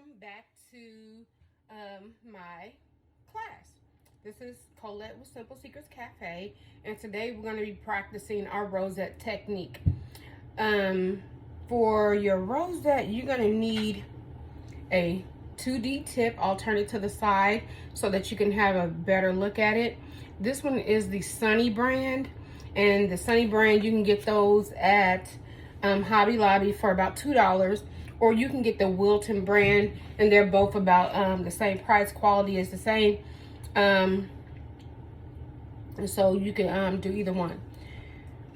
welcome back to my class. This is Colette with Simple Secrets Cafe, and today we're going to be practicing our rosette technique. For your rosette, you're going to need a 2D tip, I'll turn it to the side so that you can have a better look at it. This one is the Sunny brand, and the Sunny brand, you can get those at Hobby Lobby for about $2, or you can get the Wilton brand, and they're both about the same price. Quality is the same, and so you can do either one.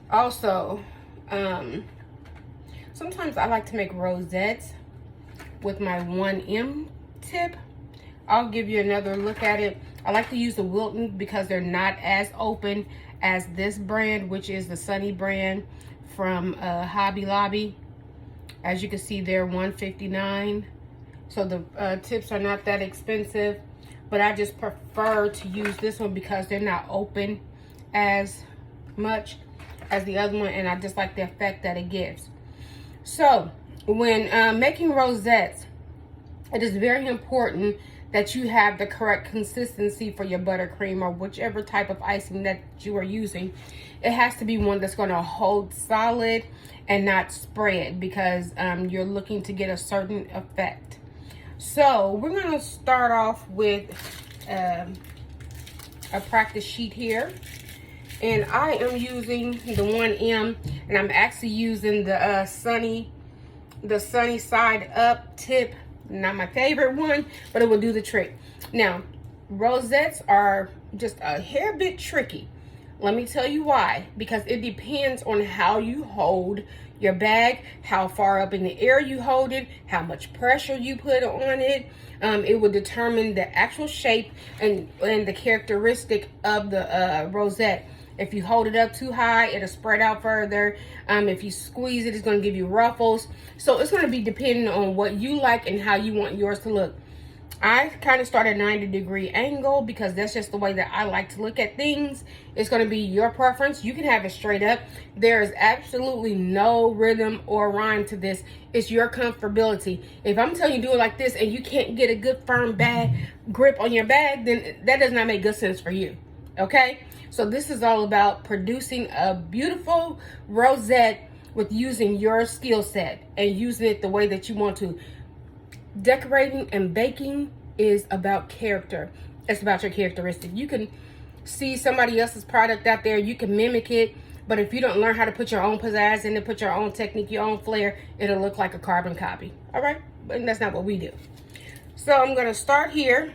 Also, sometimes I like to make rosettes with my 1M tip. I'll give you another look at it. I like to use the Wilton because they're not as open as this brand, which is the Sunny brand from Hobby Lobby. As you can see, they're $159, so the tips are not that expensive, but I just prefer to use this one because they're not open as much as the other one, and I just like the effect that it gives. So when making rosettes, it is very important that you have the correct consistency for your buttercream or whichever type of icing that you are using. It has to be one that's going to hold solid and not spread, because you're looking to get a certain effect. So we're going to start off with a practice sheet here, and I am using the 1M, and I'm actually using the sunny side up tip. Not my favorite one, but it will do the trick. Now, rosettes are just a hair bit tricky. Let me tell you why. Because it depends on how you hold your bag, how far up in the air you hold it, how much pressure you put on it. It will determine the actual shape and the characteristic of the rosette. If you hold it up too high, it'll spread out further. If you squeeze it, it's going to give you ruffles. So it's going to be depending on what you like and how you want yours to look. I kind of start at 90-degree angle because that's just the way that I like to look at things. It's going to be your preference. You can have it straight up. There is absolutely no rhythm or rhyme to this. It's your comfortability. If I'm telling you to do it like this and you can't get a good firm grip on your bag, then that does not make good sense for you. Okay? So this is all about producing a beautiful rosette with using your skill set and using it the way that you want to. Decorating and baking is about character. It's about your characteristic. You can see somebody else's product out there, you can mimic it, but if you don't learn how to put your own pizzazz in it, put your own technique, your own flair, it'll look like a carbon copy. All right? But that's not what we do. So I'm going to start here.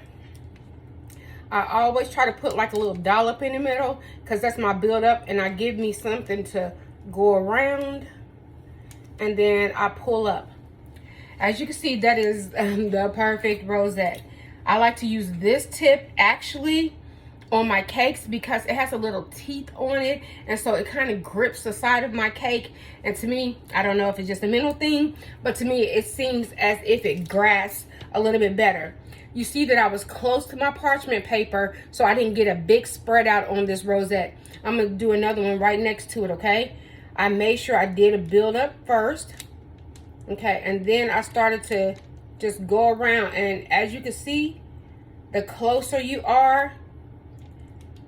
I always try to put like a little dollop in the middle because that's my build up, and I give me something to go around, and then I pull up. As you can see, that is the perfect rosette. I like to use this tip actually on my cakes because it has a little teeth on it, and so it kind of grips the side of my cake. And to me, I don't know if it's just a mental thing, but to me it seems as if it grasps a little bit better. You see that I was close to my parchment paper, so I didn't get a big spread out on this rosette. I'm going to do another one right next to it, okay? I made sure I did a build up first. Okay, and then I started to just go around, and as you can see, the closer you are,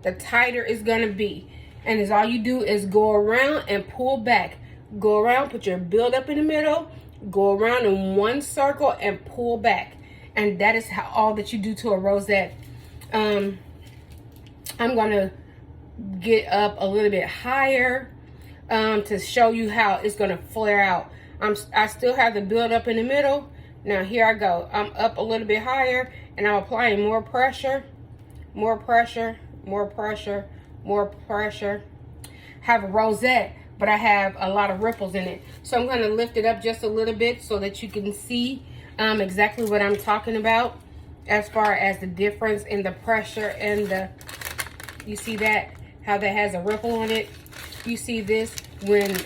the tighter it's gonna be. And as all you do is go around and pull back. Go around, put your build up in the middle, go around in one circle and pull back. And that is all that you do to a rosette. I'm gonna get up a little bit higher to show you how it's gonna flare out. I still have the build up in the middle. Now here I go. I'm up a little bit higher, and I'm applying more pressure, more pressure, more pressure, more pressure. Have a rosette, but I have a lot of ripples in it. So I'm going to lift it up just a little bit so that you can see exactly what I'm talking about as far as the difference in the pressure and the, you see that, how that has a ripple on it. You see this when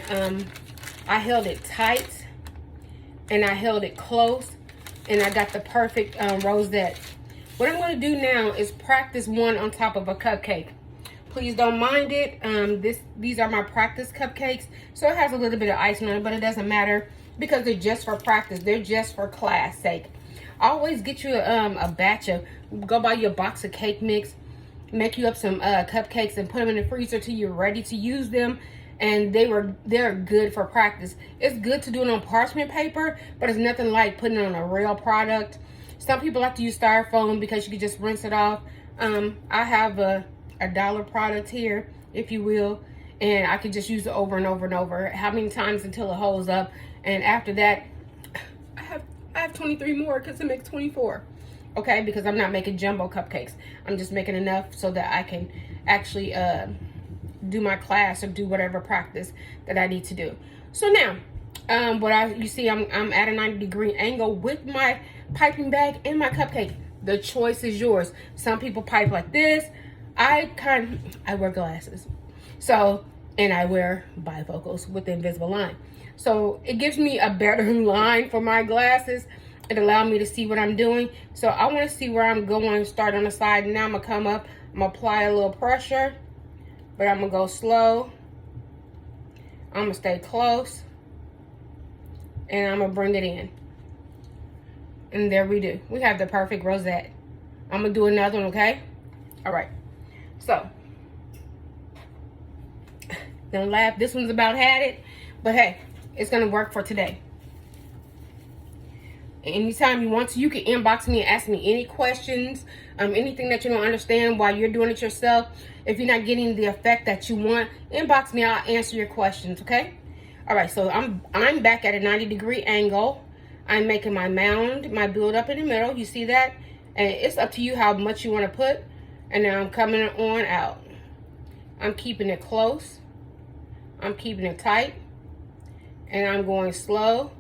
I held it tight and I held it close, and I got the perfect rosette. What I'm going to do now is practice one on top of a cupcake. Please don't mind it. These are my practice cupcakes, so it has a little bit of icing on it, but it doesn't matter because they're just for practice. They're just for class sake. always get you a batch of, go buy you a box of cake mix, make you up some cupcakes and put them in the freezer till you're ready to use them. And they're good for practice. It's good to do it on parchment paper, but it's nothing like putting it on a real product. Some people like to use styrofoam because you can just rinse it off. I have a dollar product here, if you will, and I can just use it over and over and over. How many times until it holds up? And after that, I have 23 more because it makes 24. Okay, because I'm not making jumbo cupcakes. I'm just making enough so that I can actually do my class or do whatever practice that I need to do. So now, you see I'm at a 90-degree angle with my piping bag and my cupcake. The choice is yours. Some people pipe like this. I wear glasses. So, and I wear bifocals with the invisible line. So it gives me a better line for my glasses. It allows me to see what I'm doing. So I want to see where I'm going. Start on the side. Now I'm going to come up. I'm going to apply a little pressure. But I'm going to go slow. I'm going to stay close. And I'm going to bring it in. And there we do. We have the perfect rosette. I'm going to do another one, okay? All right. So, don't laugh. This one's about had it. But hey, it's going to work for today. Anytime you want to, you can inbox me and ask me any questions, anything that you don't understand while you're doing it yourself. If you're not getting the effect that you want, inbox me. I'll answer your questions, okay? All right, so I'm back at a 90-degree angle. I'm making my mound, my build up in the middle. You see that? And it's up to you how much you want to put. And now I'm coming on out. I'm keeping it close. I'm keeping it tight. And I'm going slow.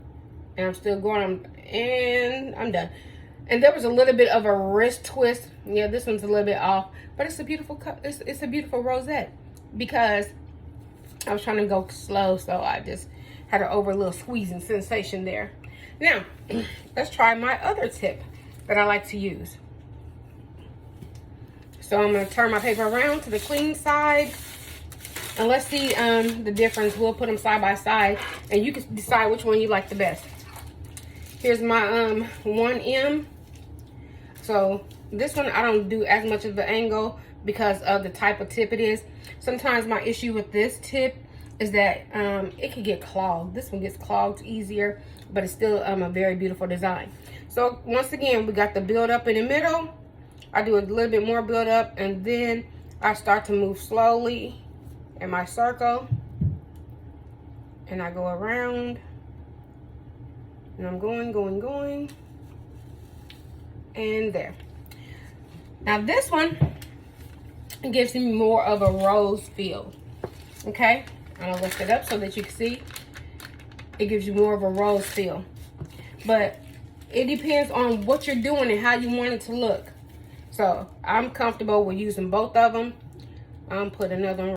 And I'm still going. And I'm done. And there was a little bit of a wrist twist. Yeah, this one's a little bit off. But it's a beautiful it's a beautiful rosette. Because I was trying to go slow. So I just had an over little squeezing sensation there. Now, let's try my other tip that I like to use. So I'm going to turn my paper around to the clean side. And let's see the difference. We'll put them side by side. And you can decide which one you like the best. Here's my 1M. So this one I don't do as much of the angle because of the type of tip it is. Sometimes my issue with this tip is that it can get clogged. This one gets clogged easier, but it's still a very beautiful design. So once again, we got the build up in the middle. I do a little bit more build up, and then I start to move slowly in my circle, and I go around, and I'm going, and there. Now this one, it gives me more of a rose feel. Okay, I'm gonna lift it up so that you can see. It gives you more of a rose feel, but it depends on what you're doing and how you want it to look. So I'm comfortable with using both of them. I'm put another one